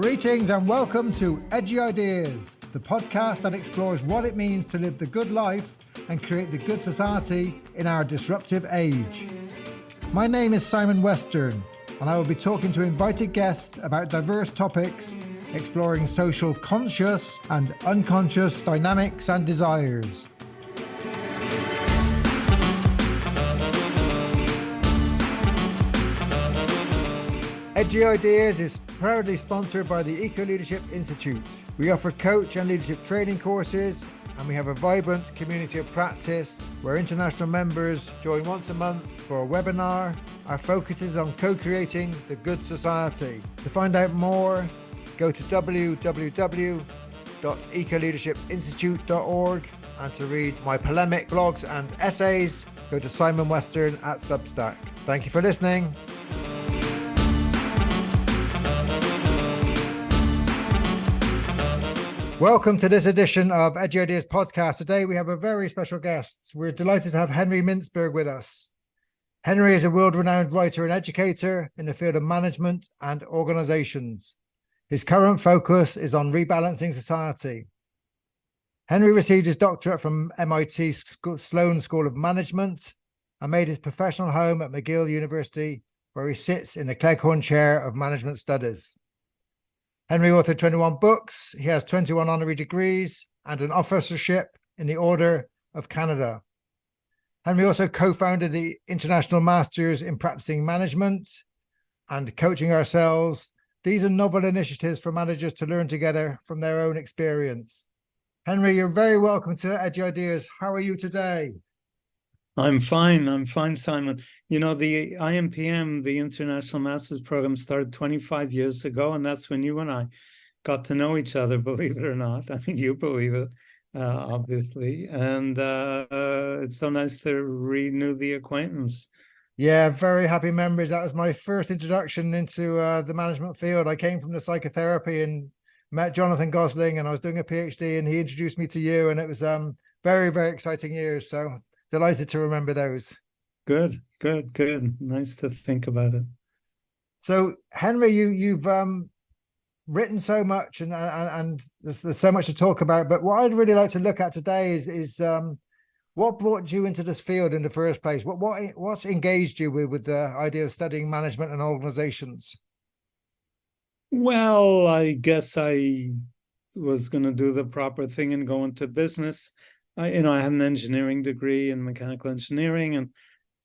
Greetings and welcome to Edgy Ideas, the podcast that explores what it means to live the good life and create the good society in our disruptive age. My name is Simon Western, and I will be talking to invited guests about diverse topics, exploring social conscious and unconscious dynamics and desires. Edgy Ideas is proudly sponsored by the Eco Leadership Institute. We offer coach and leadership training courses, and we have a vibrant community of practice where international members join once a month for a webinar. Our focus is on co-creating the good society. To find out more, go to www.ecoleadershipinstitute.org, and to read my polemic blogs and essays, go to Simon Western at Substack. Thank you for listening. Welcome to this edition of Edgy Ideas podcast. Today we have a very special guest. We're delighted to have Henry Mintzberg with us. Henry is a world-renowned writer and educator in the field of management and organizations. His current focus is on rebalancing society. Henry received his doctorate from MIT Sloan School of Management and made his professional home at McGill University, where he sits in the Cleghorn Chair of Management Studies. Henry authored 21 books. He has 21 honorary degrees and an officership in the Order of Canada. Henry also co-founded the International Masters in Practicing Management and Coaching Ourselves. These are novel initiatives for managers to learn together from their own experience. Henry, you're very welcome to Edgy Ideas. How are you today? I'm fine, Simon. You know, the IMPM, the International Masters Program, started 25 years ago, and that's when you and I got to know each other, believe it or not. I mean, you believe it, obviously. And it's so nice to renew the acquaintance. Yeah, very happy memories. That was my first introduction into the management field. I came from the psychotherapy and met Jonathan Gosling, and I was doing a PhD, and he introduced me to you, and it was very, very exciting years. So delighted to remember those. Good. Nice to think about it. So, Henry, you've written so much, and there's so much to talk about. But what I'd really like to look at today is what brought you into this field in the first place? What engaged you with the idea of studying management and organizations? Well, I guess I was going to do the proper thing and go into business. I had an engineering degree in mechanical engineering, and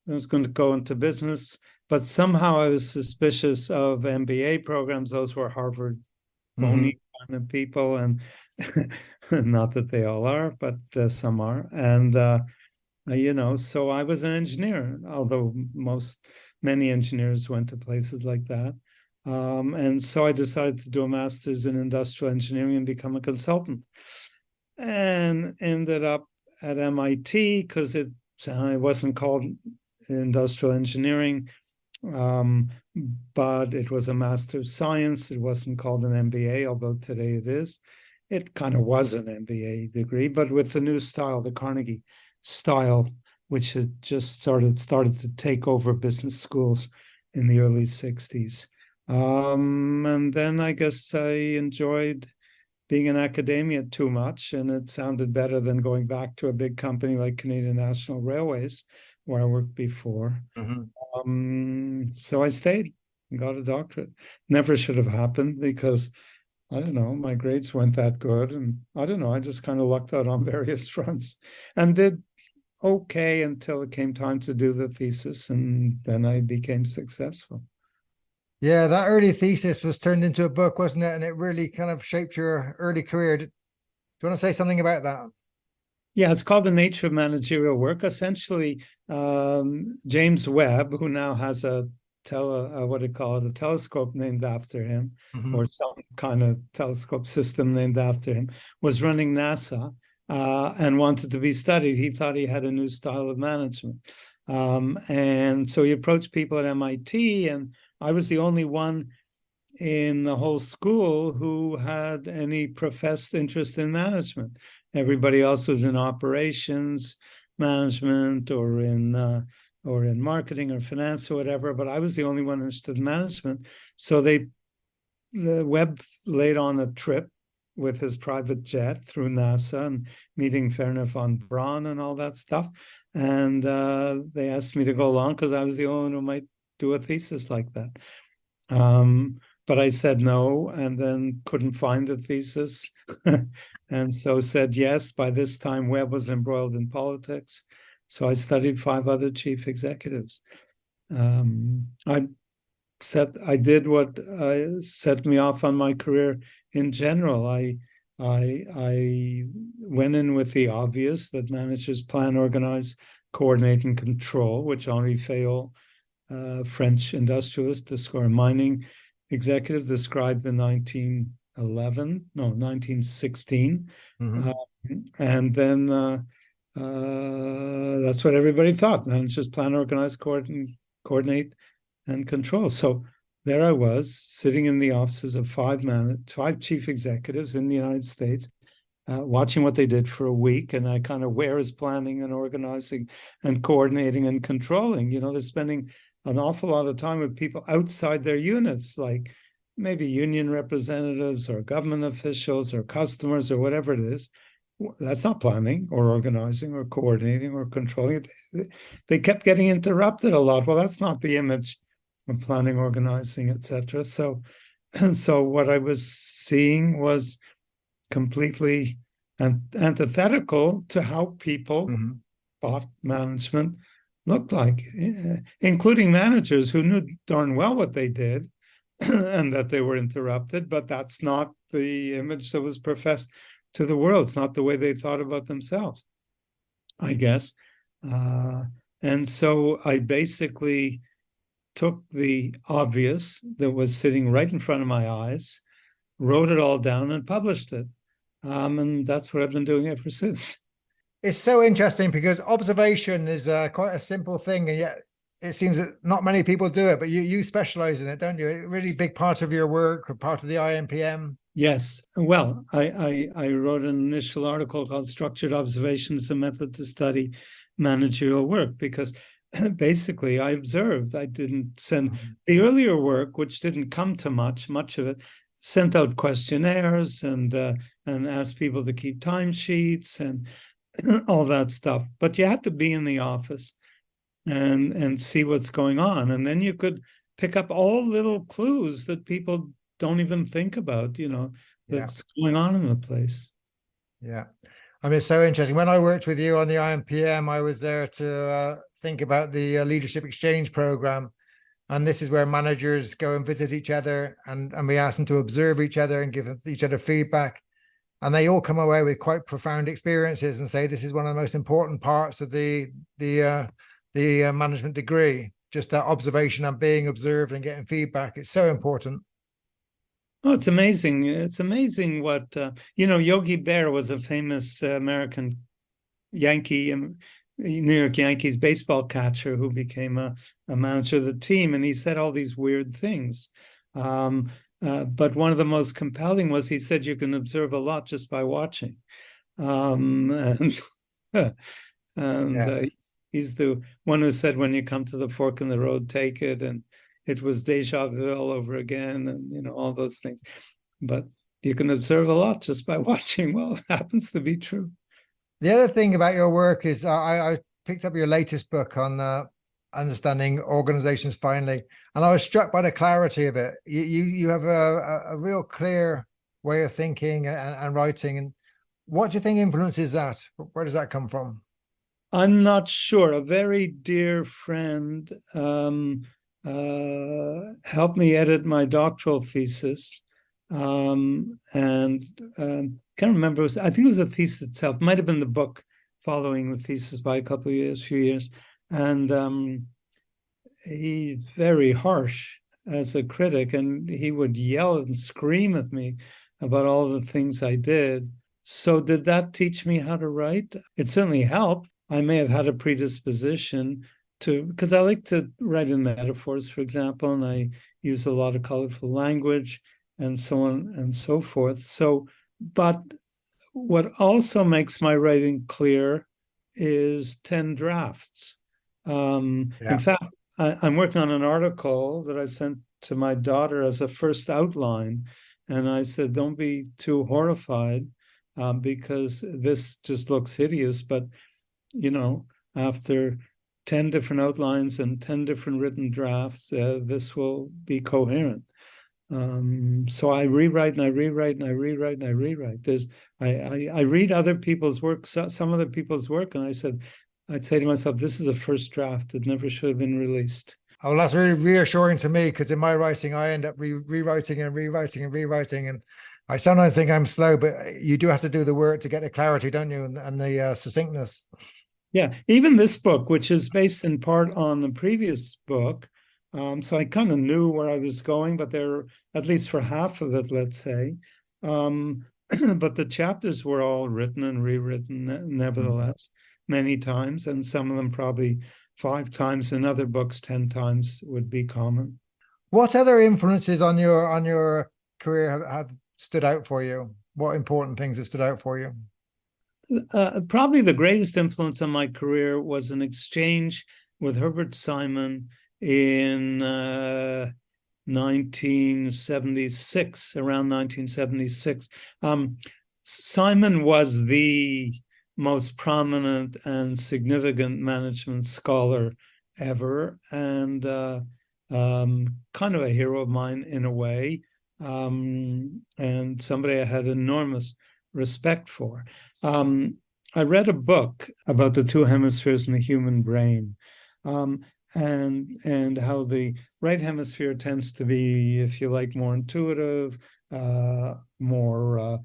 I was going to go into business, but somehow I was suspicious of MBA programs. Those were Harvard phony kind of people, and not that they all are, but some are. And so I was an engineer, although many engineers went to places like that. And so I decided to do a master's in industrial engineering and become a consultant. And ended up at MIT because it wasn't called industrial engineering, but it was a Master of Science. It wasn't called an MBA, although today it is. It kind of was an MBA degree, but with the new style, the Carnegie style, which had just started to take over business schools in the early 60s. And then I guess I enjoyed being in academia too much, and it sounded better than going back to a big company like Canadian National Railways, where I worked before. So I stayed and got a doctorate. Never should have happened because, I don't know, my grades weren't that good. And I don't know, I just kind of lucked out on various fronts and did okay until it came time to do the thesis. And then I became successful. Yeah, that early thesis was turned into a book, wasn't it? And it really kind of shaped your early career. Do you want to say something about that? Yeah, it's called The Nature of Managerial Work. Essentially, James Webb, who now has a telescope named after him, or some kind of telescope system named after him, was running NASA and wanted to be studied. He thought he had a new style of management. And so he approached people at MIT, and I was the only one in the whole school who had any professed interest in management. Everybody else was in operations management or in marketing or finance or whatever, but I was the only one interested in management. So they Webb laid on a trip with his private jet through NASA and meeting Wernher von Braun and all that stuff. And they asked me to go along because I was the only one who might do a thesis like that. But I said no, and then couldn't find a thesis. And so said yes. By this time, Webb was embroiled in politics. So I studied 5 other chief executives. I did what set me off on my career in general. I went in with the obvious that managers plan, organize, coordinate, and control, which Henri Fayol, French industrialist, or mining executive, described in 1916. Mm-hmm. And then that's what everybody thought. Managers plan, organize, coordinate, and control. So there I was, sitting in the offices of 5 chief executives in the United States, watching what they did for a week. And I kind of, where is planning and organizing and coordinating and controlling? They're spending an awful lot of time with people outside their units, like maybe union representatives or government officials or customers or whatever it is. That's not planning or organizing or coordinating or controlling. They kept getting interrupted a lot. Well, that's not the image of planning, organizing, etc. So what I was seeing was completely antithetical to how people thought management looked like, including managers who knew darn well what they did and that they were interrupted, but that's not the image that was professed to the world. It's not the way they thought about themselves, I guess. And so I basically took the obvious that was sitting right in front of my eyes, wrote it all down and published it. And that's what I've been doing ever since. It's so interesting because observation is quite a simple thing, and yet it seems that not many people do it, but you specialize in it, don't you? A really big part of your work, or part of the IMPM. Yes. Well, I wrote an initial article called Structured Observations, a Method to Study Managerial Work, because basically I observed. I didn't send the earlier work, which didn't come to much of it, sent out questionnaires and asked people to keep timesheets and all that stuff. But you had to be in the office and see what's going on. And then you could pick up all little clues that people don't even think about, that's going on in the place. Yeah. I mean, it's so interesting. When I worked with you on the IMPM, I was there to think about the leadership exchange program. And this is where managers go and visit each other, and we ask them to observe each other and give each other feedback. And they all come away with quite profound experiences and say, this is one of the most important parts of the management degree, just that observation and being observed and getting feedback. It's so important. Oh, it's amazing. It's amazing what, Yogi Berra was a famous American Yankee, New York Yankees baseball catcher who became a manager of the team. And he said all these weird things. But one of the most compelling was he said you can observe a lot just by watching. He's the one who said, when you come to the fork in the road, take it. And it was deja vu all over again, and all those things. But you can observe a lot just by watching. Well, it happens to be true. The other thing about your work is I picked up your latest book on understanding organizations finally, and I was struck by the clarity of it. You have a real clear way of thinking and writing. And what do you think influences that? Where does that come from? I'm not sure. A very dear friend helped me edit my doctoral thesis, and can't remember. I think it was the thesis itself. It might have been the book following the thesis by a few years. And he's very harsh as a critic, and he would yell and scream at me about all the things I did. So did that teach me how to write? It certainly helped. I may have had a predisposition because I like to write in metaphors, for example, and I use a lot of colorful language and so on and so forth. So, but what also makes my writing clear is 10 drafts. In fact, I'm working on an article that I sent to my daughter as a first outline. And I said, don't be too horrified because this just looks hideous. But, after 10 different outlines and 10 different written drafts, this will be coherent. So I rewrite and I rewrite and I rewrite and I rewrite. I read other people's work, some other people's work, and I'd say to myself, this is a first draft. It never should have been released. Oh, that's really reassuring to me, because in my writing, I end up rewriting and rewriting and rewriting. And I sometimes think I'm slow, but you do have to do the work to get the clarity, don't you? And the succinctness. Yeah, even this book, which is based in part on the previous book. So I kind of knew where I was going, but there, at least for half of it, let's say. But the chapters were all written and rewritten, nevertheless, many times, and some of them probably 5 times. In other books, 10 times would be common. What other influences on your career have stood out for you? What important things have stood out for you? Probably the greatest influence on my career was an exchange with Herbert Simon in 1976, around 1976. Simon was the most prominent and significant management scholar ever, and kind of a hero of mine in a way, and somebody I had enormous respect for. I read a book about the 2 hemispheres in the human brain, and how the right hemisphere tends to be, if you like, more intuitive, more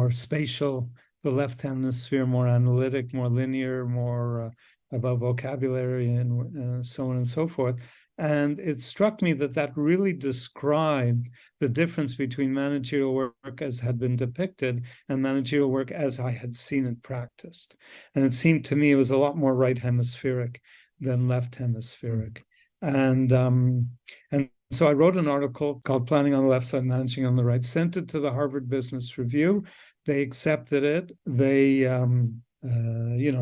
spatial. The left hemisphere more analytic, more linear, more about vocabulary, and so on and so forth. And it struck me that really described the difference between managerial work as had been depicted and managerial work as I had seen it practiced. And it seemed to me it was a lot more right hemispheric than left hemispheric. And so I wrote an article called Planning on the Left Side, Managing on the Right, sent it to the Harvard Business Review. They accepted it. They,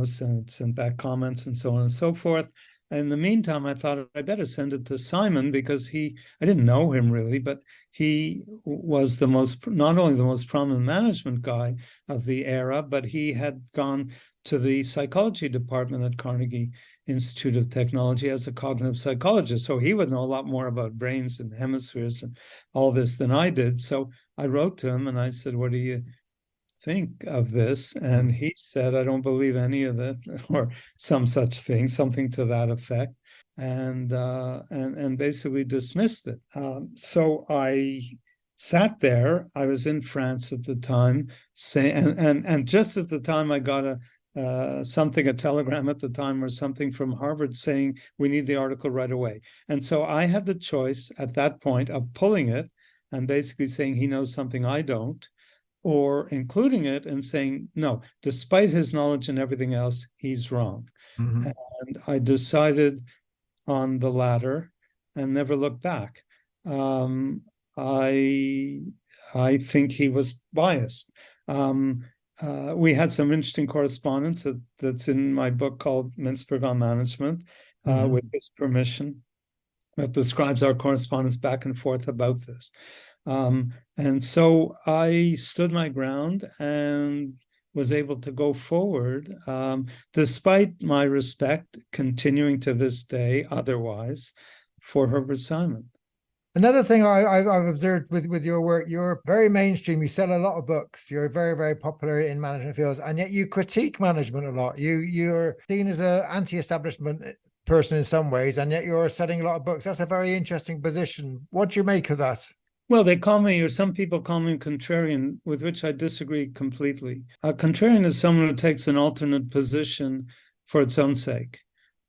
sent back comments and so on and so forth. In the meantime, I thought I better send it to Simon, because I didn't know him really, but he was not only the most prominent management guy of the era, but he had gone to the psychology department at Carnegie Institute of Technology as a cognitive psychologist. So he would know a lot more about brains and hemispheres and all this than I did. So I wrote to him and I said, what do you think of this? And he said, I don't believe any of it, or some such thing, something to that effect, and basically dismissed it. So I sat there. I was in France at the time, and just at the time I got a telegram at the time or something from Harvard saying we need the article right away. And so I had the choice at that point of pulling it and basically saying he knows something I don't, or including it and saying, no, despite his knowledge and everything else, he's wrong. Mm-hmm. And I decided on the latter and never looked back. I think he was biased. We had some interesting correspondence that's in my book called Mintzberg on Management, with his permission, that describes our correspondence back and forth about this. And so I stood my ground and was able to go forward, despite my respect continuing to this day otherwise for Herbert Simon. Another thing I've observed with your work, you're very mainstream. You sell a lot of books. You're very, very popular in management fields, and yet you critique management a lot. You're seen as an anti-establishment person in some ways, and yet you're selling a lot of books. That's a very interesting position. What do you make of that? Well, they call me, or some people call me, contrarian, with which I disagree completely. A contrarian is someone who takes an alternate position for its own sake.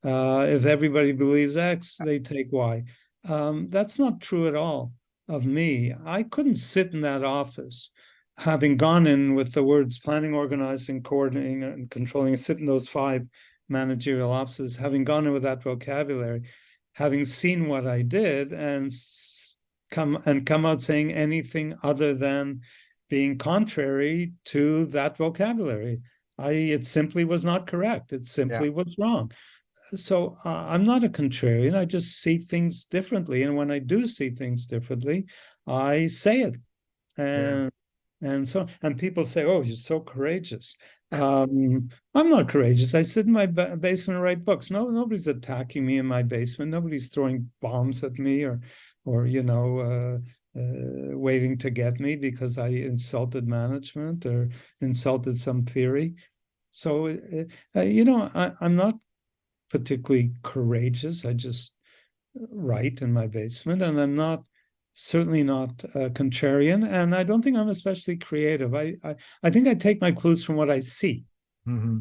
If everybody believes X, they take Y. That's not true at all of me. I couldn't sit in that office, having gone in with the words planning, organizing, coordinating, and controlling, and sit in those 5 managerial offices, having gone in with that vocabulary, having seen what I did, and come out saying anything other than being contrary to that vocabulary. It simply was not correct. It simply was wrong. I'm not a contrarian. I just see things differently, and when I do see things differently, I say it. Yeah. And people say, "Oh, you're so courageous." I'm not courageous. I sit in my basement and write books. No, nobody's attacking me in my basement. Nobody's throwing bombs at me or waiting to get me because I insulted management or insulted some theory. So, I'm not particularly courageous. I just write in my basement, and I'm not certainly not contrarian, and I don't think I'm especially creative. I think I take my clues from what I see. Hmm.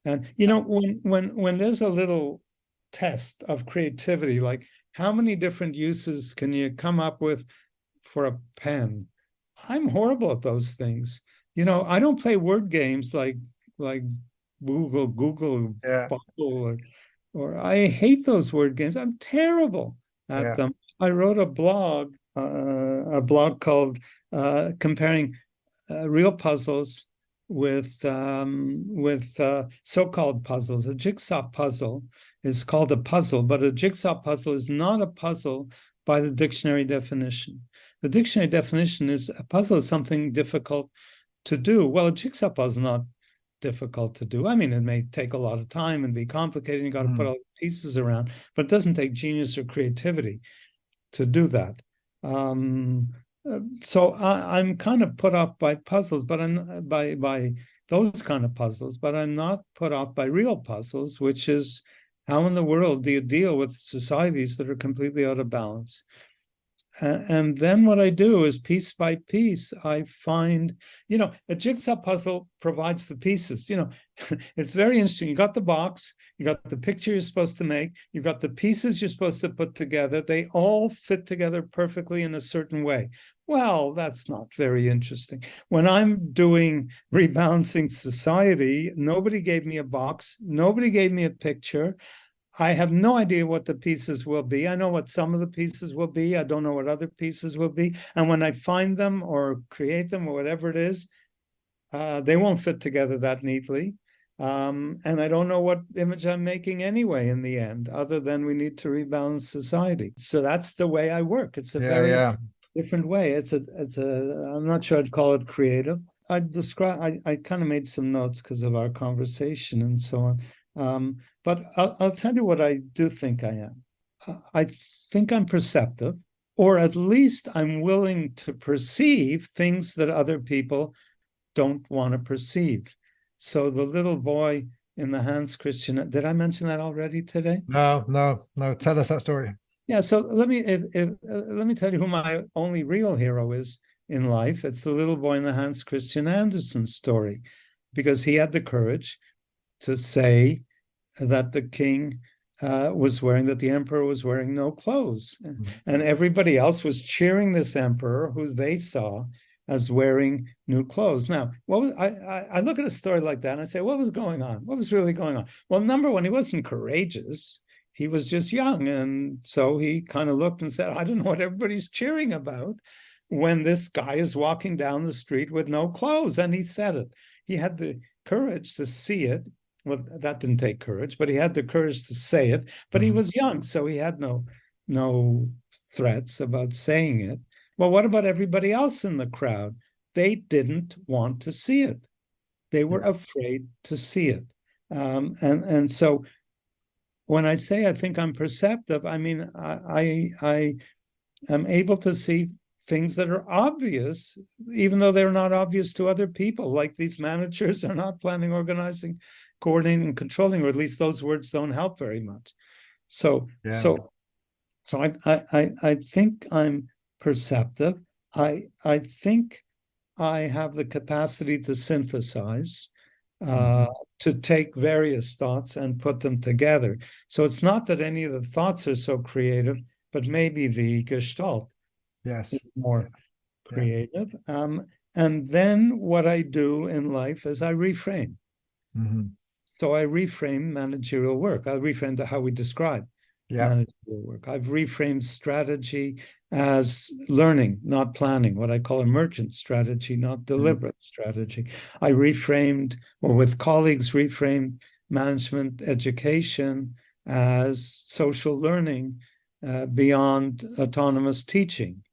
And when there's a little test of creativity, like how many different uses can you come up with for a pen? I'm horrible at those things. I don't play word games like Google Yeah. Bubble or I hate those word games. I'm terrible at Yeah. them. I wrote a blog called comparing real puzzles with so-called puzzles. A jigsaw puzzle is called a puzzle, but a jigsaw puzzle is not a puzzle by the dictionary definition. The dictionary definition is a puzzle is something difficult to do. Well, a jigsaw puzzle is not difficult to do. I mean, it may take a lot of time and be complicated. You got to put all the pieces around, but it doesn't take genius or creativity to do that. So I'm kind of put off by puzzles, but I'm by those kind of puzzles, but I'm not put off by real puzzles, which is how in the world do you deal with societies that are completely out of balance? And then what I do is piece by piece, I find, a jigsaw puzzle provides the pieces. It's very interesting. You got the box, you got the picture you're supposed to make, you got the pieces you're supposed to put together. They all fit together perfectly in a certain way. Well, that's not very interesting. When I'm doing rebalancing society, nobody gave me a box, nobody gave me a picture. I have no idea what the pieces will be. I know what some of the pieces will be. I don't know what other pieces will be. And when I find them or create them or whatever it is, they won't fit together that neatly. And I don't know what image I'm making anyway in the end, other than we need to rebalance society. So that's the way I work. It's a very different way. I'm not sure I'd call it creative. I kind of made some notes because of our conversation and so on. But I'll tell you what I do think I am. I think I'm perceptive, or at least I'm willing to perceive things that other people don't want to perceive. So the little boy in the Hans Christian, did I mention that already today? No. Tell us that story. Yeah. So let me tell you who my only real hero is in life. It's the little boy in the Hans Christian Andersen story, because he had the courage to say that the king that the emperor was wearing no clothes. And everybody else was cheering this emperor, who they saw as wearing new clothes. Now, I look at a story like that and I say, what was going on? What was really going on? Well, number one, he wasn't courageous. He was just young. And so he kind of looked and said, I don't know what everybody's cheering about when this guy is walking down the street with no clothes. And he said it. He had the courage to see it. Well, that didn't take courage, but he had the courage to say it. But he was young, so he had no threats about saying it. Well, what about everybody else in the crowd? They didn't want to see it. They were afraid to see it. And so when I say I think I'm perceptive, I mean I am able to see things that are obvious, even though they're not obvious to other people, like these managers are not planning, organizing, coordinating, and controlling, or at least those words don't help very much. So I think I'm perceptive. I think I have the capacity to synthesize, to take various thoughts and put them together. So it's not that any of the thoughts are so creative, but maybe the gestalt is more creative. And then what I do in life is I reframe. So I reframe managerial work. I reframe how we describe managerial work. I've reframed strategy as learning, not planning, what I call emergent strategy, not deliberate strategy. I reframed, or with colleagues, reframed management education as social learning beyond autonomous teaching.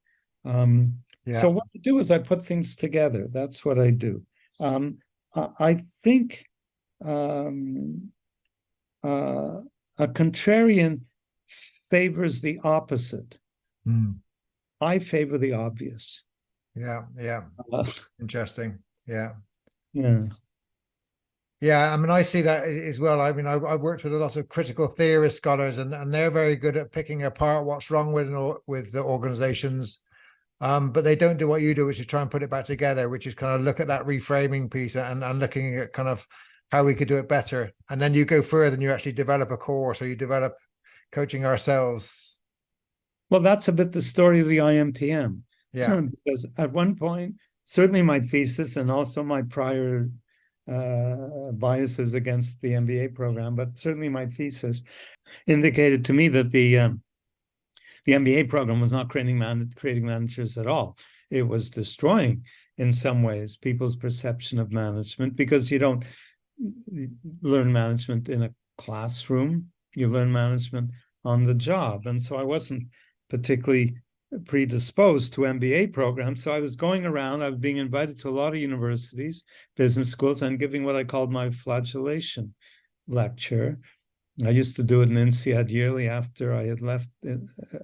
So what I do is I put things together. That's what I do. I think a contrarian favors the opposite. I favor the obvious. Yeah. Interesting. Yeah. Yeah. Yeah, I mean, I see that as well. I mean, I've worked with a lot of critical theorist scholars, and they're very good at picking apart what's wrong with the organizations. But they don't do what you do, which is try and put it back together, which is kind of look at that reframing piece and looking at kind of how we could do it better. And then you go further and you actually develop a course, or you develop coaching ourselves. Well, that's a bit the story of the IMPM. Yeah. Because at one point, certainly my thesis and also my prior biases against the MBA program, but certainly my thesis indicated to me that the MBA program was not creating managers at all. It was destroying, in some ways, people's perception of management, because you don't learn management in a classroom. You learn management on the job. And so I wasn't particularly predisposed to MBA programs. So I was going around, I was being invited to a lot of universities, business schools, and giving what I called my flagellation lecture. I used to do it in INSEAD yearly after I had left,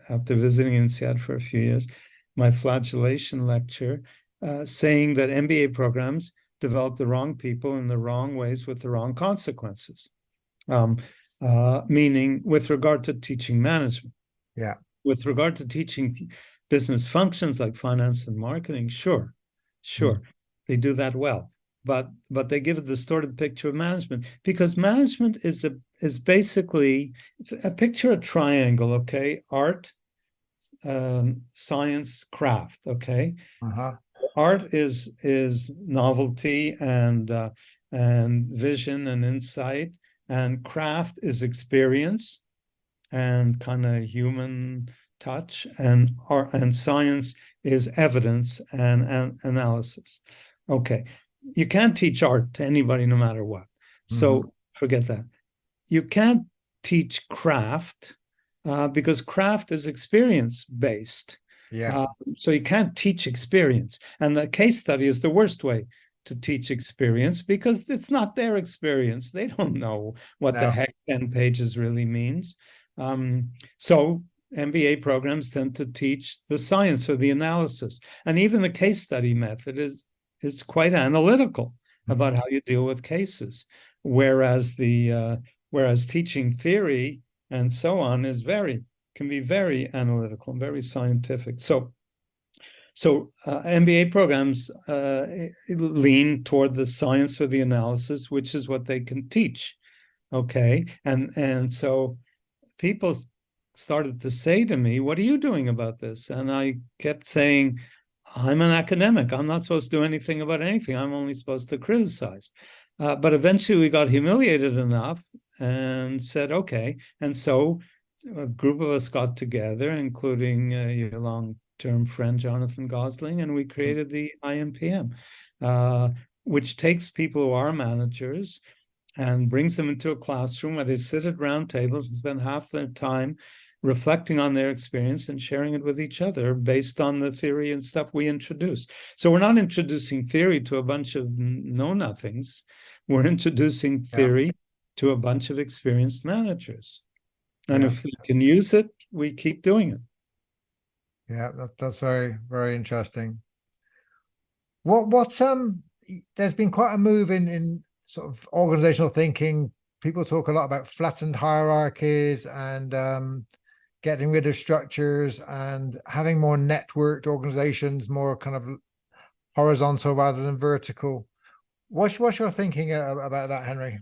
after visiting INSEAD for a few years, my flagellation lecture, saying that MBA programs develop the wrong people in the wrong ways with the wrong consequences. Meaning with regard to teaching management. Yeah. With regard to teaching business functions like finance and marketing, sure, they do that well. But they give a distorted picture of management, because management is basically a picture, a triangle, okay? Art, science, craft, okay? Art is novelty and vision and insight, and craft is experience and kind of human touch, and art and science is evidence and analysis. Okay, you can't teach art to anybody no matter what. So forget that. You can't teach craft because craft is experience based. Yeah. So you can't teach experience, and the case study is the worst way to teach experience, because it's not their experience. They don't know what the heck 10 pages really means. So MBA programs tend to teach the science or the analysis, and even the case study method is quite analytical about how you deal with cases, whereas teaching theory and so on can be very analytical and very scientific. So MBA programs lean toward the science or the analysis, which is what they can teach. Okay, and so people started to say to me, "What are you doing about this?" And I kept saying, "I'm an academic. I'm not supposed to do anything about anything. I'm only supposed to criticize." But eventually we got humiliated enough and said, okay. And so a group of us got together, including your long-term friend, Jonathan Gosling, and we created the IMPM, which takes people who are managers and brings them into a classroom where they sit at round tables and spend half their time reflecting on their experience and sharing it with each other based on the theory and stuff we introduce. So we're not introducing theory to a bunch of know-nothings. We're introducing theory to a bunch of experienced managers. And if they can use it, we keep doing it. Yeah, that's very, very interesting. There's been quite a move in sort of organizational thinking. People talk a lot about flattened hierarchies and getting rid of structures and having more networked organizations, more kind of horizontal rather than vertical. What's your thinking about that, Henry?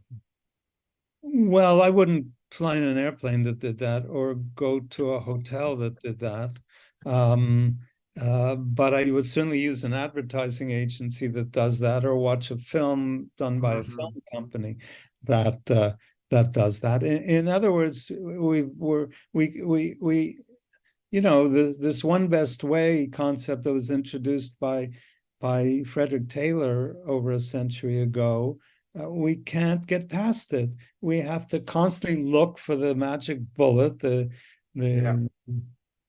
Well, I wouldn't fly in an airplane that did that, or go to a hotel that did that. But I would certainly use an advertising agency that does that, or watch a film done by a film company that does that. In other words, this one best way concept that was introduced by Frederick Taylor over a century ago we can't get past it. We have to constantly look for the magic bullet, the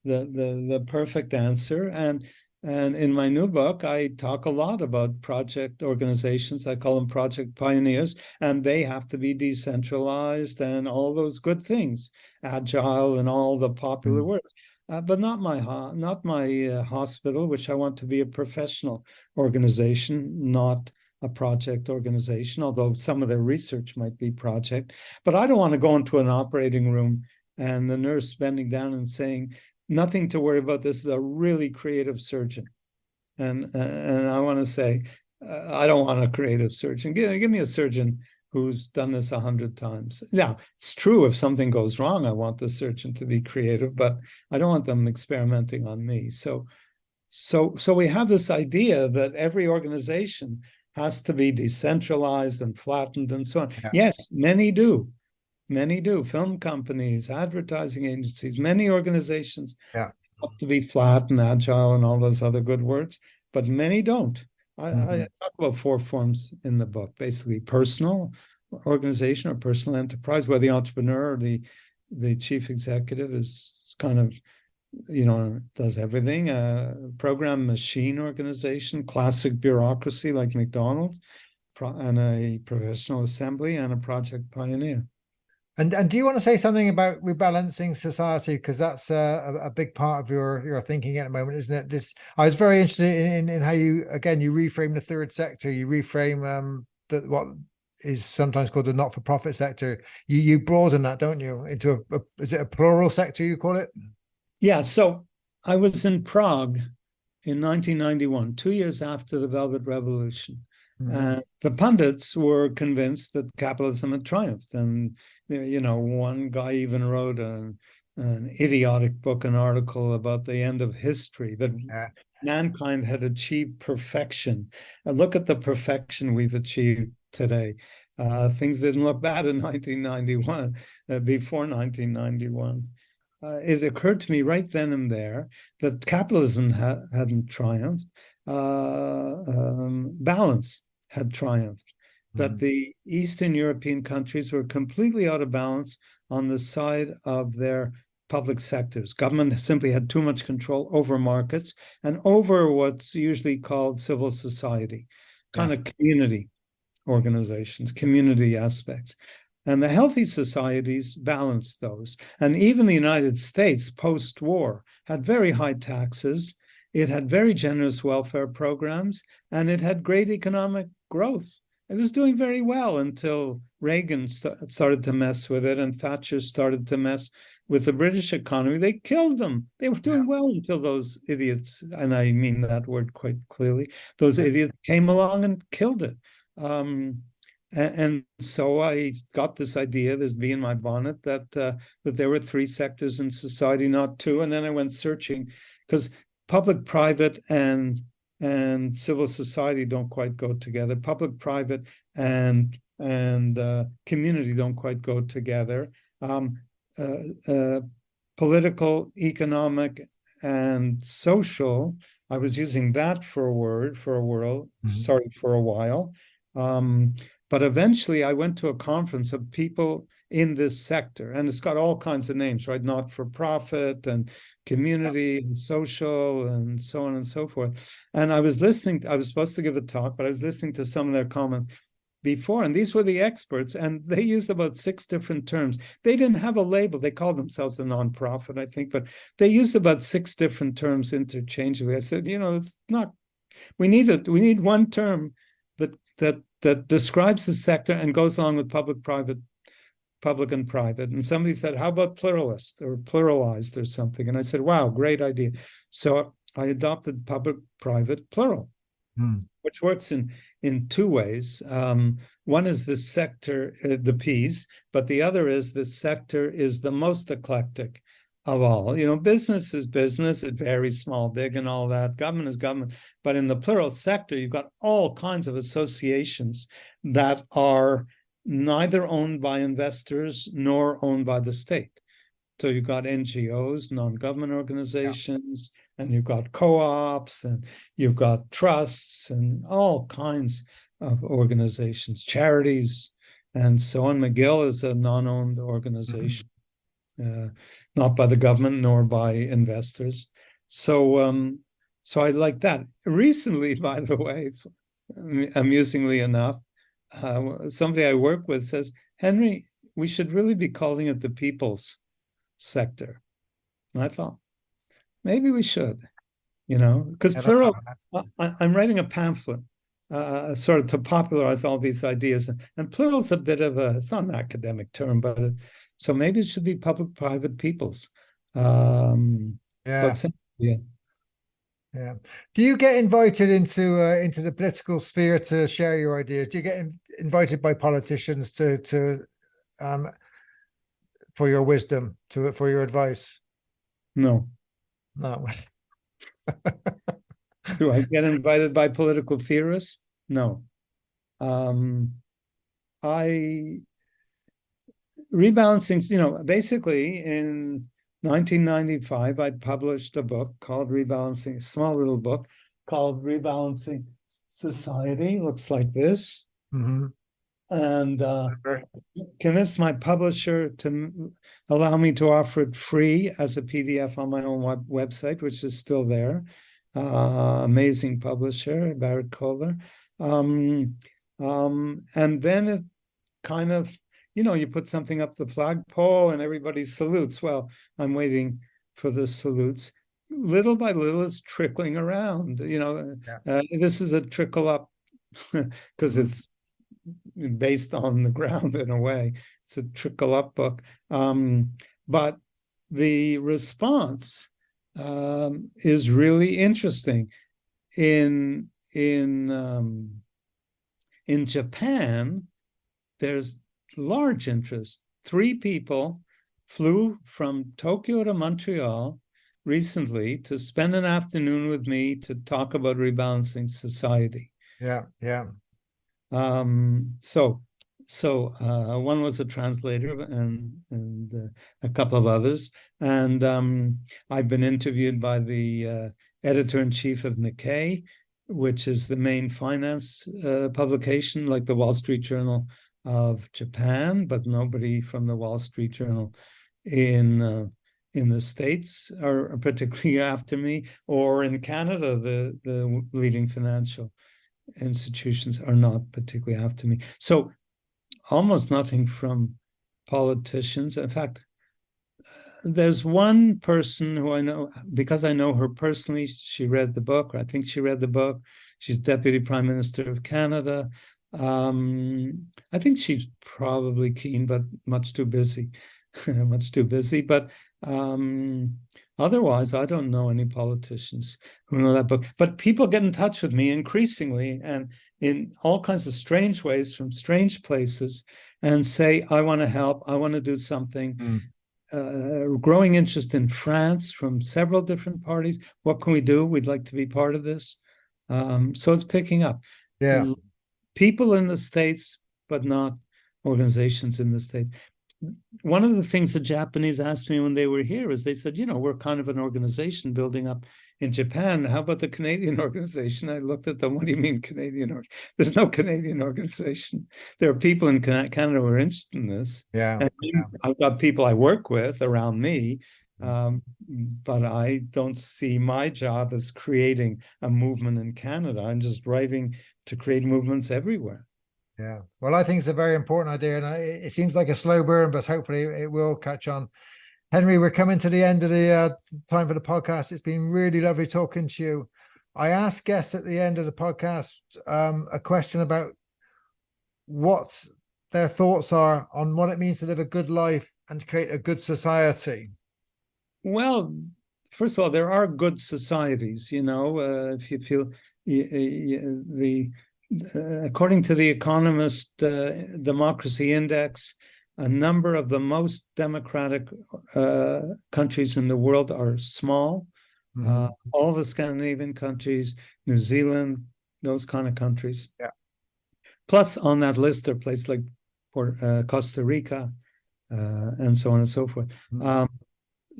the perfect answer. And in my new book, I talk a lot about project organizations. I call them project pioneers, and they have to be decentralized and all those good things, agile and all the popular words. But not my hospital, which I want to be a professional organization, not a project organization, although some of their research might be project. But I don't want to go into an operating room and the nurse bending down and saying, nothing to worry about. This is a really creative surgeon. And I want to say, I don't want a creative surgeon. Give me a surgeon who's done this 100 times. Now, it's true if something goes wrong, I want the surgeon to be creative, but I don't want them experimenting on me. So we have this idea that every organization has to be decentralized and flattened and so on. Yeah. Yes, many do. Many do. Film companies, advertising agencies, many organizations have to be flat and agile and all those other good words, but many don't. I talk about 4 forms in the book, basically personal organization or personal enterprise, where the entrepreneur or the chief executive is kind of, does everything. Program machine organization, classic bureaucracy like McDonald's, and a professional assembly and a project pioneer. And do you want to say something about rebalancing society? Because that's a big part of your thinking at the moment, isn't it? I was very interested in how you reframe the third sector. You reframe what is sometimes called the not-for-profit sector. You broaden that, don't you, into is it a plural sector you call it? Yeah. So I was in Prague in 1991, 2 years after the Velvet Revolution. The pundits were convinced that capitalism had triumphed. And, one guy even wrote an idiotic book, an article about the end of history, that mankind had achieved perfection. And look at the perfection we've achieved today. Things didn't look bad in 1991, before 1991. It occurred to me right then and there that capitalism hadn't triumphed. Balance had triumphed, that the Eastern European countries were completely out of balance on the side of their public sectors. Government simply had too much control over markets and over what's usually called civil society, kind of community organizations, community aspects. And the healthy societies balanced those. And even the United States post-war had very high taxes. It had very generous welfare programs, and it had great economic growth. It was doing very well until Reagan started to mess with it and Thatcher started to mess with the British economy. They killed them. They were doing well until those idiots, and I mean that word quite clearly, those idiots came along and killed it. And so I got this idea, this bee in my bonnet, that there were 3 sectors in society, not 2. And then I went searching, because public, private, and civil society don't quite go together. Public, private, and community don't quite go together. Political, economic, and social. I was using that for a while. But eventually I went to a conference of people in this sector, and it's got all kinds of names, right? Not for profit and community and social and so on and so forth. And I was supposed to give a talk, but I was listening to some of their comments before, and these were the experts, and they used about 6 different terms. They didn't have a label. They called themselves a nonprofit, I think, but they used about 6 different terms interchangeably. I said, it's not, we need one term that describes the sector and goes along with public, private, public and private. And somebody said, how about pluralist or pluralized or something? And I said, wow, great idea. So I adopted public, private, plural, which works in 2 ways. One is the sector, the P's, but the other is the sector is the most eclectic of all. Business is business. It varies small, big, and all that. Government is government. But in the plural sector, you've got all kinds of associations that are neither owned by investors nor owned by the state. So you've got NGOs, non-government organizations, and you've got co-ops, and you've got trusts, and all kinds of organizations, charities, and so on. McGill is a non-owned organization, not by the government nor by investors. So, so I like that. Recently, by the way, amusingly enough, somebody I work with says, Henry, we should really be calling it the people's sector. And I thought, maybe we should, because plural, I'm writing a pamphlet sort of to popularize all these ideas. And plural is a bit of it's not an academic term, but so maybe it should be public-private peoples. Yeah. Yeah. Yeah. Do you get invited into the political sphere to share your ideas? Do you get invited by politicians to for your wisdom, for your advice? No. No. Do I get invited by political theorists? No. Rebalancing, basically in 1995, I published a book called Rebalancing, a small little book called Rebalancing Society. Looks like this. And convinced my publisher to allow me to offer it free as a PDF on my own website, which is still there. Amazing publisher, Barrett Kohler. And then it kind of, you put something up the flagpole and everybody salutes. Well, I'm waiting for the salutes. Little by little, it's trickling around. This is a trickle up because it's based on the ground in a way. It's a trickle up book. But the response is really interesting. In Japan, there's large interest. 3 people flew from Tokyo to Montreal recently to spend an afternoon with me to talk about rebalancing society. Yeah. So one was a translator and a couple of others, and I've been interviewed by the editor-in-chief of Nikkei, which is the main finance publication, like the Wall Street Journal of Japan, but nobody from the Wall Street Journal in the States are particularly after me, or in Canada, the leading financial institutions are not particularly after me. So almost nothing from politicians. In fact, there's one person who I know, because I know her personally. She read the book, or I think she read the book. She's Deputy Prime Minister of Canada. I think she's probably keen, but much too busy. But otherwise, I don't know any politicians who know that book. But people get in touch with me increasingly and in all kinds of strange ways from strange places and say, I want to help. I want to do something. Growing interest in France from several different parties. What can we do? We'd like to be part of this. So it's picking up. Yeah. People in the States, but not organizations in the States. One of the things the Japanese asked me when they were here is they said, we're kind of an organization building up in Japan. How about the Canadian organization? I looked at them. What do you mean Canadian? There's no Canadian organization. There are people in Canada who are interested in this. Yeah. And I've got people I work with around me, but I don't see my job as creating a movement in Canada. I'm just writing to create movements everywhere. Yeah. Well, I think it's a very important idea, and it seems like a slow burn, but hopefully it will catch on. Henry, we're coming to the end of the time for the podcast. It's been really lovely talking to you. I ask guests at the end of the podcast a question about what their thoughts are on what it means to live a good life and to create a good society. Well, first of all, there are good societies, if you feel according to the Economist Democracy Index, a number of the most democratic countries in the world are small. All the Scandinavian countries, New Zealand, those kind of countries. Yeah. Plus, on that list are places like Costa Rica and so on and so forth.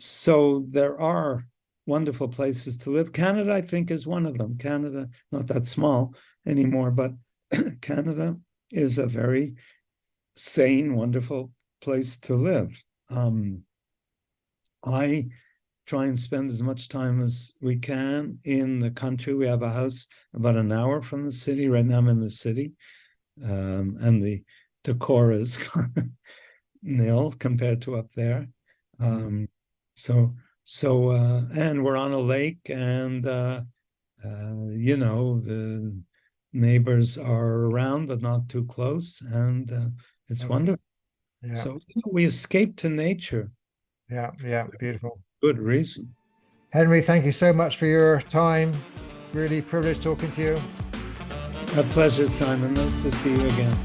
So there are wonderful places to live. Canada, I think, is one of them. Canada, not that small anymore, but Canada is a very sane, wonderful place to live. I try and spend as much time as we can in the country. We have a house about an hour from the city. Right now I'm in the city, and the decor is kind of nil compared to up there. So and we're on a lake, and the neighbors are around but not too close, and it's wonderful. Yeah. So we escape to nature. Yeah, beautiful. Good reason. Henry, thank you so much for your time. Really privileged talking to you. A pleasure, Simon. Nice to see you again.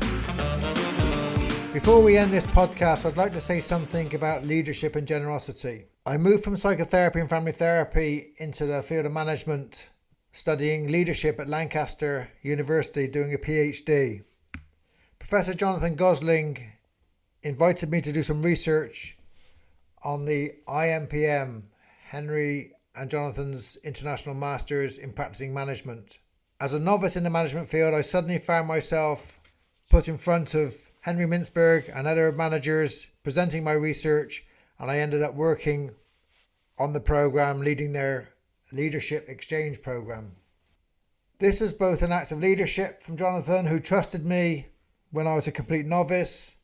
Before we end this podcast, I'd like to say something about leadership and generosity. I moved from psychotherapy and family therapy into the field of management, studying leadership at Lancaster University, doing a PhD. Professor Jonathan Gosling invited me to do some research on the IMPM, Henry and Jonathan's International Masters in Practicing Management. As a novice in the management field, I suddenly found myself put in front of Henry Mintzberg and other managers presenting my research, and I ended up working on the program, leading their leadership exchange program. This is both an act of leadership from Jonathan, who trusted me when I was a complete novice,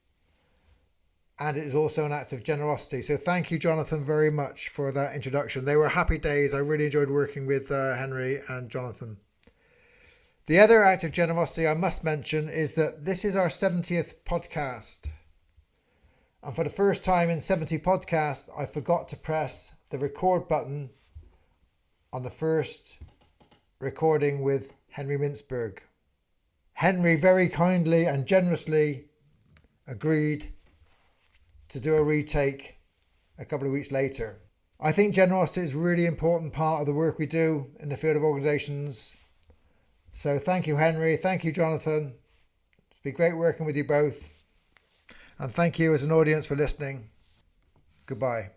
and it is also an act of generosity. So thank you, Jonathan, very much for that introduction. They were happy days. I really enjoyed working with Henry and Jonathan. The other act of generosity I must mention is that this is our 70th podcast. And for the first time in 70 podcasts, I forgot to press the record button on the first recording with Henry Mintzberg. Henry very kindly and generously agreed to do a retake a couple of weeks later. I think generosity is a really important part of the work we do in the field of organisations. So thank you, Henry. Thank you, Jonathan. It's been great working with you both. And thank you as an audience for listening. Goodbye.